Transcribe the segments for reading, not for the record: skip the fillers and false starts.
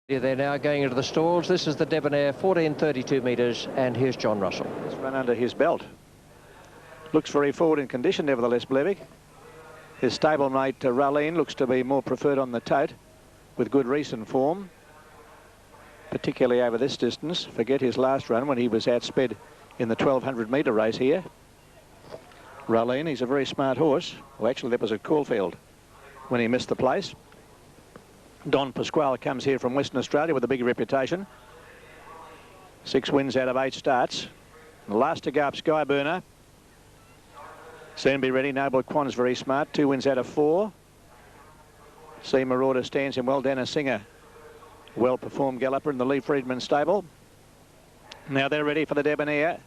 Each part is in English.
They're now going into the stalls. This is the Debonair, 1432 metres, and here's John Russell. Just run under his belt. Looks very forward in condition, nevertheless, Blevik. His stablemate, Raleen, looks to be more preferred on the tote, with good recent form, particularly over this distance. Forget his last run when he was outsped in the 1200 metre race here. Raleen, he's a very smart horse. Well, actually, that was at Caulfield when he missed the place. Don Pasquale comes here from Western Australia with a big reputation. 6 wins out of 8 starts. The last to go up, Skyburner. Soon be ready. Noble Quan's very smart. 2 wins out of 4. C. Marauder stands him well. Dennis Singer, well-performed galloper in the Lee Friedman stable. Now they're ready for the Debonair.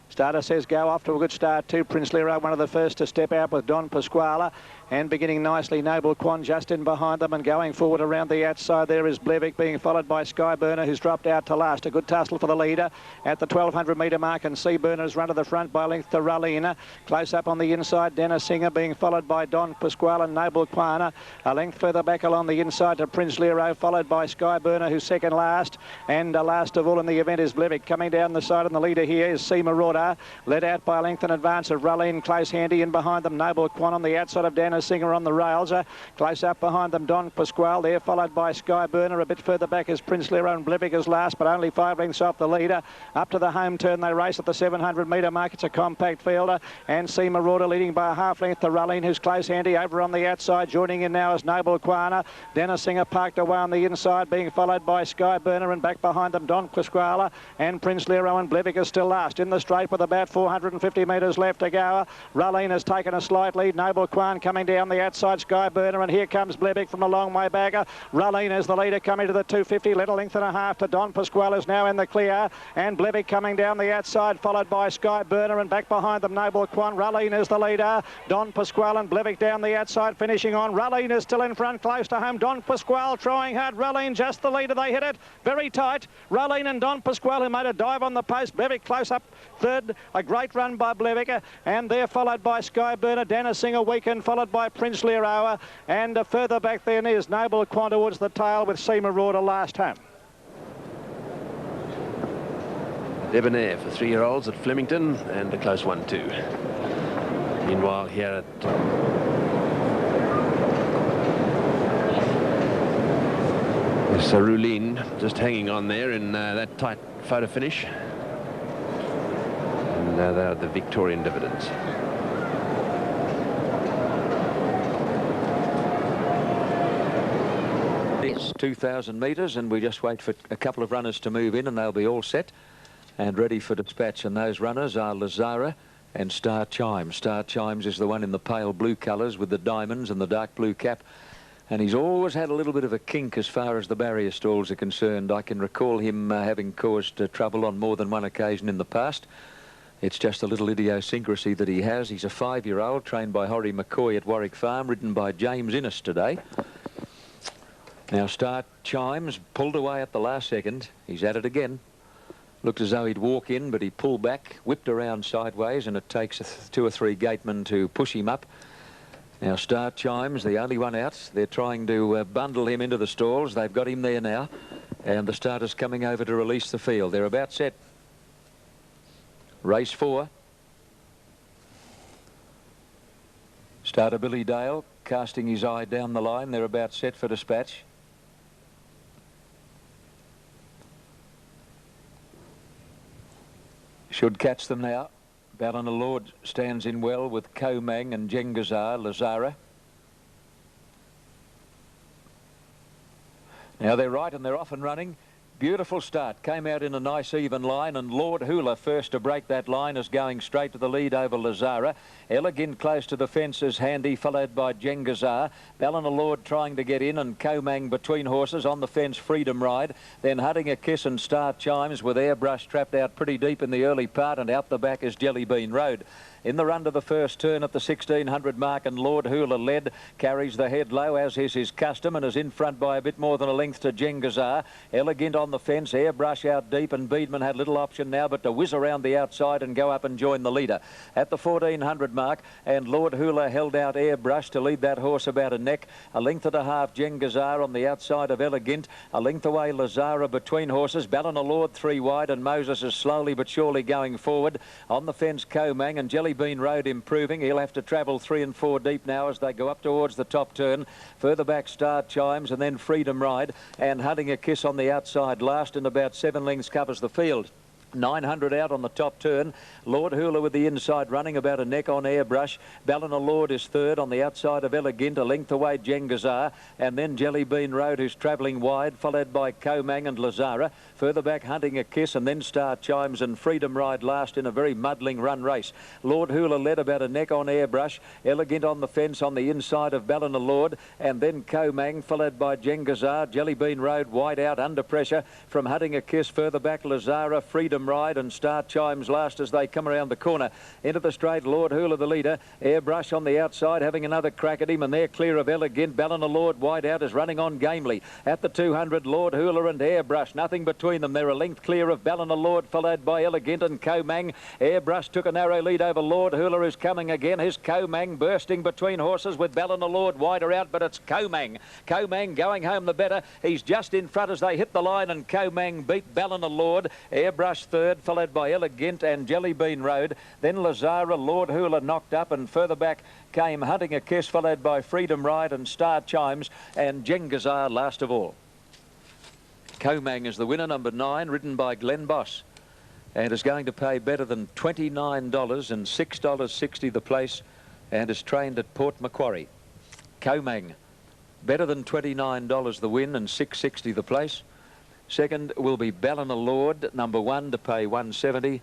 Starter says go, off to a good start too. Prince Lero, one of the first to step out with Don Pasquale. And beginning nicely, Noble Quan just in behind them, and going forward around the outside there is Blevik, being followed by Skyburner, who's dropped out to last. A good tussle for the leader at the 1200 metre mark, and Seaburner's run to the front by length to Ralina. Close up on the inside, Dennis Singer being followed by Don Pasquale and Noble Quana. A length further back along the inside to Prince Lero, followed by Skyburner, who's second last. And last of all in the event is Blevik. Coming down the side, and the leader here is C. Marauder, led out by a length in advance of Ralina. Close handy in behind them, Noble Quan on the outside of Dennis Singer on the rails. Close up behind them, Don Pasquale there, followed by Skyburner. A bit further back is Prince Lero, and Blevik is last, but only 5 lengths off the leader. Up to the home turn they race at the 700 metre mark. It's a compact fielder, and C. Marauder leading by a half length to Ralline, who's close handy over on the outside. Joining in now is Noble Quana. Dennis Singer parked away on the inside, being followed by Skyburner, and back behind them Don Pasquale and Prince Lero, and Blevik is still last in the straight with about 450 metres left to go. Ralline has taken a slight lead. Noble Quan coming down the outside, Skyburner, and here comes Blevik from a long way back. Ralline is the leader coming to the 250, little length and a half to Don Pasquale is now in the clear, and Blevik coming down the outside, followed by Skyburner, and back behind them Noble Quan. Ralline is the leader. Don Pasquale and Blevik down the outside, finishing on. Ralline is still in front, close to home. Don Pasquale trying hard. Ralline just the leader. They hit it very tight. Ralline and Don Pasquale, who made a dive on the post. Blevik close up third. A great run by Blevik, and they're followed by Skyburner. Dennis Singer weekend, followed by Prince Lero, and further back then is Noble Quan towards the tail with C. Marauder last home. Debonair for 3-year-olds at Flemington, and a close one too. Meanwhile here at Saruline, just hanging on there in that tight photo finish. And now they're the Victorian Dividends. It's 2,000 metres, and we just wait for a couple of runners to move in, and they'll be all set and ready for dispatch. And those runners are Lazara and Star Chimes. Star Chimes is the one in the pale blue colours with the diamonds and the dark blue cap. And he's always had a little bit of a kink as far as the barrier stalls are concerned. I can recall him having caused trouble on more than one occasion in the past. It's just a little idiosyncrasy that he has. He's a 5-year-old trained by Horry McCoy at Warwick Farm, ridden by James Innes today. Now Star Chimes pulled away at the last second. He's at it again. Looked as though he'd walk in, but he pulled back, whipped around sideways, and it takes 2 or 3 gatemen to push him up. Now Star Chimes, the only one out. They're trying to bundle him into the stalls. They've got him there now, and the starter's coming over to release the field. They're about set. Race 4. Starter Billy Dale casting his eye down the line. They're about set for dispatch. Should catch them now. Ballina Lord stands in well with Komang and Jengazar, Lazara. Now they're right, and they're off and running. Beautiful start. Came out in a nice even line, and Lord Hula first to break that line is going straight to the lead over Lazara. Elegant close to the fence is Handy, followed by Jengazar. Ballina Lord trying to get in, and Komang between horses on the fence, Freedom Ride. Then Hunting a Kiss and Star Chimes with Airbrush trapped out pretty deep in the early part, and out the back is Jelly Bean Road. in the run to the first turn at the 1600 mark, and Lord Hula led, carries the head low as is his custom, and is in front by a bit more than a length to Jengazar. Elegant on the fence, Airbrush out deep, and Beedman had little option now but to whiz around the outside and go up and join the leader at the 1400 mark, and Lord Hula held out Airbrush to lead that horse about a neck. A length and a half Jengazar on the outside of Elegant, a length away Lazara between horses. Ballina Lord 3 wide, and Moses is slowly but surely going forward. On the fence Comang, and Jellybean Road improving. He'll have to travel 3 and 4 deep now as they go up towards the top turn. Further back Star Chimes, and then Freedom Ride, and Hunting a Kiss on the outside last, and about 7 lengths covers the field. 900 out on the top turn. Lord Hula with the inside running about a neck on Airbrush. Ballina Lord is third on the outside of Elegant, a length away Jengazar, and then Jellybean Road, who's travelling wide, followed by Comang and Lazara. Further back Hunting a Kiss, and then Star Chimes, and Freedom Ride last in a very muddling run race. Lord Hula led about a neck on Airbrush. Elegant on the fence on the inside of Ballina Lord, and then Comang, followed by Jengazar. Jellybean Road wide out under pressure from Hunting a Kiss. Further back Lazara, Freedom Ride, and Star Chimes last as they come around the corner into the straight. Lord Hula the leader, Airbrush on the outside having another crack at him, and they're clear of Elegant. Ballina Lord wide out is running on gamely at the 200. Lord Hula and Airbrush, nothing between them. They're a length clear of Ballina Lord, followed by Elegant and Comang. Airbrush took a narrow lead over Lord Hula, who's coming again. Here's Comang bursting between horses with Ballina Lord wider out, but it's Comang. Comang going home the better. He's just in front as they hit the line, and Comang beat Ballina Lord. Airbrush third, followed by Elegant and Jellybean Road. Then Lazara, Lord Hula knocked up, and further back came Hunting a Kiss, followed by Freedom Ride and Star Chimes, and Jengazar last of all. Comang is the winner, number 9, ridden by Glenn Boss, and is going to pay better than $29 and $6.60 the place, and is trained at Port Macquarie. Comang, better than $29 the win and $6.60 the place. Second will be Ballina Lord, number 1, to pay $1.70,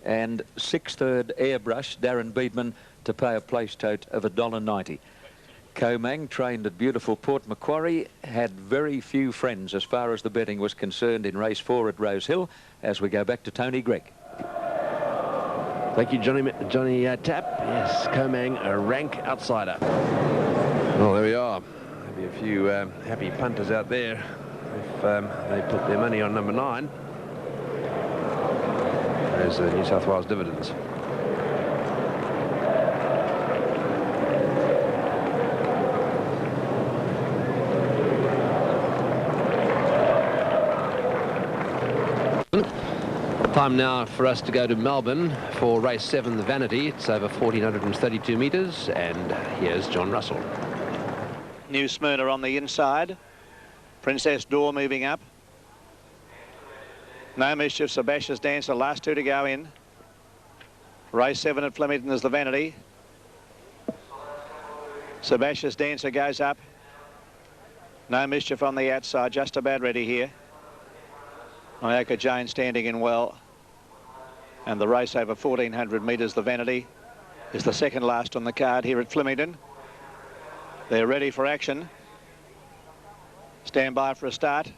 and 6th third Airbrush, Darren Beedman, to pay a place tote of $1.90. Comang, trained at beautiful Port Macquarie, had very few friends as far as the betting was concerned in race 4 at Rose Hill, as we go back to Tony Gregg. Thank you, Johnny Tapp. Yes, Comang, a rank outsider. Well, there we are. Maybe a few happy punters out there if they put their money on number 9. There's the New South Wales dividends. Time now for us to go to Melbourne for race 7, the Vanity. It's over 1,432 metres, and here's John Russell. New Smyrna on the inside. Princess Door moving up. No Mischief, Sebastian's Dancer, last 2 to go in. Race 7 at Flemington is the Vanity. Sebastian's Dancer goes up. No Mischief on the outside, just about ready here. Ioka Jane standing in well. And the race over 1,400 metres, the Vanity, is the second last on the card here at Flemington. They're ready for action. Stand by for a start.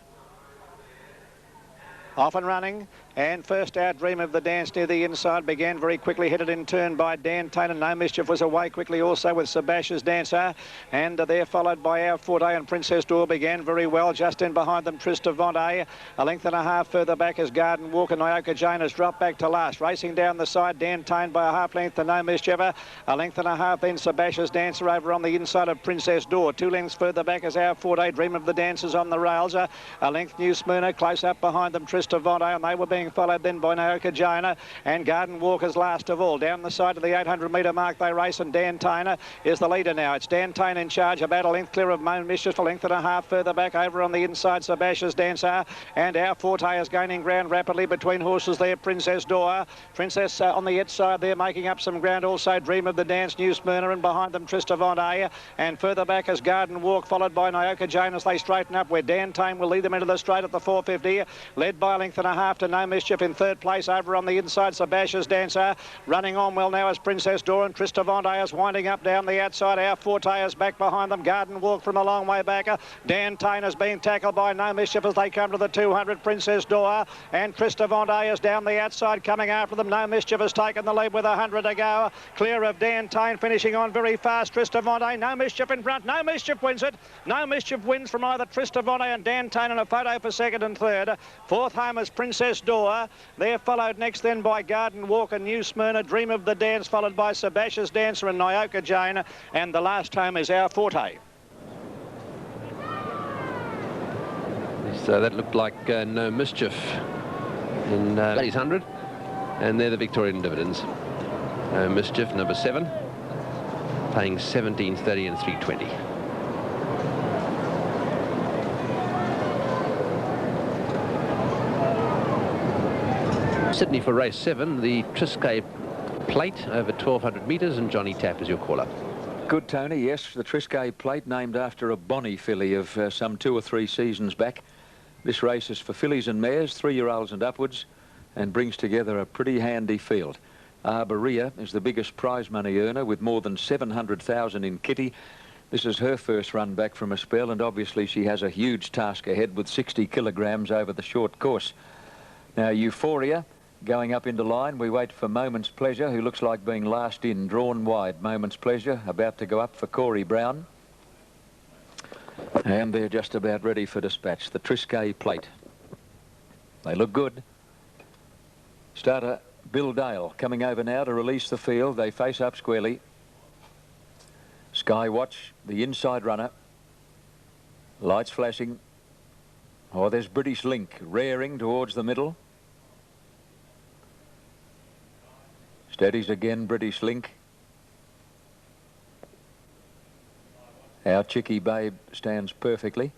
Off and running, and first out Dream of the Dance near the inside, began very quickly, headed in turn by Dan Taylor. No Mischief was away quickly also with Sebastian's Dancer, and they're followed by Our Forte, and Princess Door began very well. Just in behind them Tristavante, a length and a half further back as Garden Walk, and Ioka Jane has dropped back to last. Racing down the side, Dan Taylor by a half length to No Mischief, a length and a half then Sebastian's Dancer over on the inside of Princess Door. 2 lengths further back as Our Forte, Dream of the Dancers on the rails, a length New Smyrna, close up behind them Tristavante, and they were being followed then by Naoka Jana and Garden Walkers last of all. Down the side of the 800 metre mark they race, and Dan Taylor is the leader now. It's Dan Taylor in charge, about a length clear of Moan Mischief, a length and a half further back over on the inside Sebastian's Dancer, and Our Forte is gaining ground rapidly between horses there. Princess Door, Princess on the outside there making up some ground also. Dream of the Dance, New Smyrna, and behind them Tristavante, and further back as Garden Walk, followed by Naoka Jane as they straighten up, where Dan Taylor will lead them into the straight at the 450, led by a length and a half to No Mischief in third place. Over on the inside, Sebastian's Dancer. Running on well now as Princess Dora. Tristovante is winding up down the outside. Our Forte is back behind them. Garden Walk from a long way back. Dan Tane is being tackled by No Mischief as they come to the 200. Princess Dora and Tristovante is down the outside coming after them. No Mischief has taken the lead with 100 to go. Clear of Dan Tane, finishing on very fast. Tristovante, No Mischief in front. No Mischief wins it. No Mischief wins from either Tristovante and Dan Tane in a photo for second and third. Fourth home is Princess Dora. They're followed next then by Garden Walk and New Smyrna. Dream of the Dance, followed by Sebastian's Dancer and Nyoka Jane. And the last home is Our Forte. So that looked like No Mischief in Paddy's 100. And they're the Victorian dividends. No Mischief, number 7, paying 17.30 and 3.20. Sydney for race 7, the Triscay Plate over 1,200 metres, and Johnny Tapp is your caller. Good, Tony. Yes, the Triscay Plate, named after a Bonnie filly of some 2 or 3 seasons back. This race is for fillies and mares, 3-year-olds and upwards, and brings together a pretty handy field. Arborea is the biggest prize money earner with more than 700,000 in kitty. This is her first run back from a spell, and obviously she has a huge task ahead with 60 kilograms over the short course. Now, Euphoria going up into line. We wait for Moment's Pleasure, who looks like being last in, drawn wide. Moment's Pleasure about to go up for Corey Brown. And they're just about ready for dispatch. The Triscay Plate. They look good. Starter Bill Dale coming over now to release the field. They face up squarely. Skywatch, the inside runner. Lights flashing. Oh, there's British Link rearing towards the middle. Steadies again, British Link. Our Chicky Babe stands perfectly.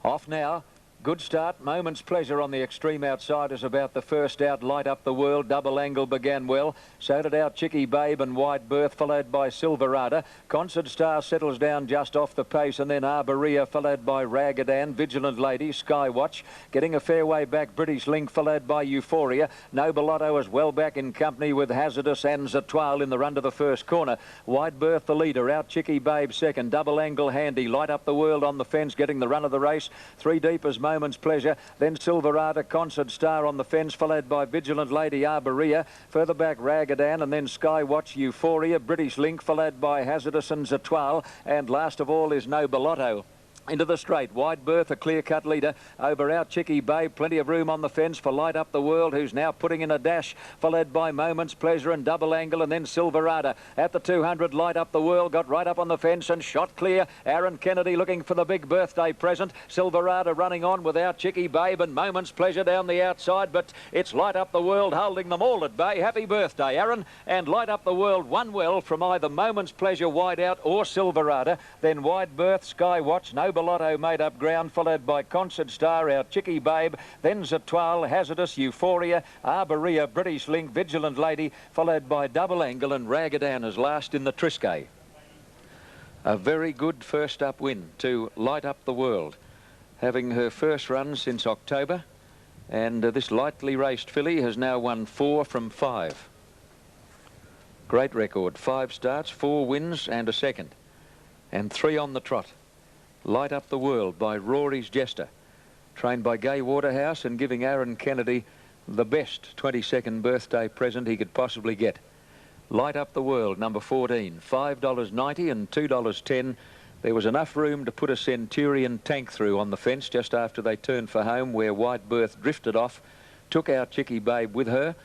Off now. Good start. Moment's Pleasure on the extreme outside is about the first out. Light Up the World. Double Angle began well. So did our Chicky Babe and Wide Berth, followed by Silverada. Concert Star settles down just off the pace, and then Arborea, followed by Ragadan, Vigilant Lady, Skywatch. Getting a fair way back, British Link, followed by Euphoria. Nobelotto is well back in company with Hazardous and Zatoile in the run to the first corner. Wide Berth the leader. Out Chicky Babe second. Double Angle handy. Light Up the World on the fence, getting the run of the race. 3 deep as Moment's Pleasure, then Silverada, Concert Star on the fence, followed by Vigilant Lady, Arborea. Further back, Ragadan, and then Skywatch, Euphoria, British Link, followed by Hazardous and Zatoile, and last of all is Nobelotto. Into the straight, Wide Berth, a clear-cut leader. Over out Chicky Babe, plenty of room on the fence for Light Up the World, who's now putting in a dash, followed by Moment's Pleasure and Double Angle, and then Silverada. At the 200, Light Up the World got right up on the fence and shot clear. Aaron Kennedy looking for the big birthday present. Silverada running on without Chicky Babe and Moment's Pleasure down the outside, but it's Light Up the World holding them all at bay. Happy birthday, Aaron. And Light Up the World won well from either Moment's Pleasure wide out or Silverada. Then Wide Berth, Skywatch, Nobelotto made up ground, followed by Concert Star, our Chicky Babe, then Zatoile, Hazardous, Euphoria, Arborea, British Link, Vigilant Lady, followed by Double Angle and Ragadan as last in the Triscay. A very good first up win to Light Up the World, having her first run since October, and this lightly raced filly has now won 4 from 5. Great record, 5 starts, 4 wins and a second, and 3 on the trot. Light Up the World by Rory's Jester, trained by Gay Waterhouse and giving Aaron Kennedy the best 22nd birthday present he could possibly get. Light Up the World, number 14, $5.90 and $2.10. There was enough room to put a Centurion tank through on the fence just after they turned for home, where Wide Berth drifted off, took our Chicky Babe with her,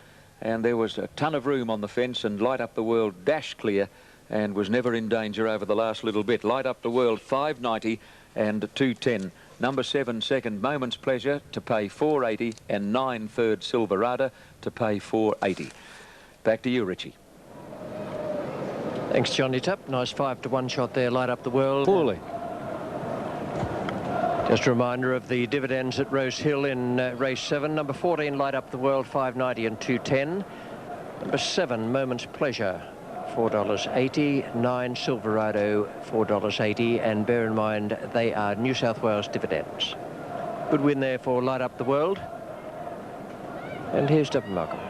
and there was a ton of room on the fence, and Light Up the World dashed clear and was never in danger over the last little bit. Light Up the World, $5.90 and $2.10. Number 7 second, Moment's Pleasure, to pay $4.80, and 9 third, Silverada, to pay $4.80. Back to you, Richie. Thanks, Johnny Tapp. Nice 5-to-1 shot there. Light Up the World. Poorly. Just a reminder of the dividends at Rose Hill in race 7. Number 14, Light Up the World, $5.90 and $2.10. Number 7, Moment's Pleasure, $4.80, 9 Silverado, $4.80, and bear in mind they are New South Wales dividends. Good win there for Light Up the World. And here's Double Malcolm.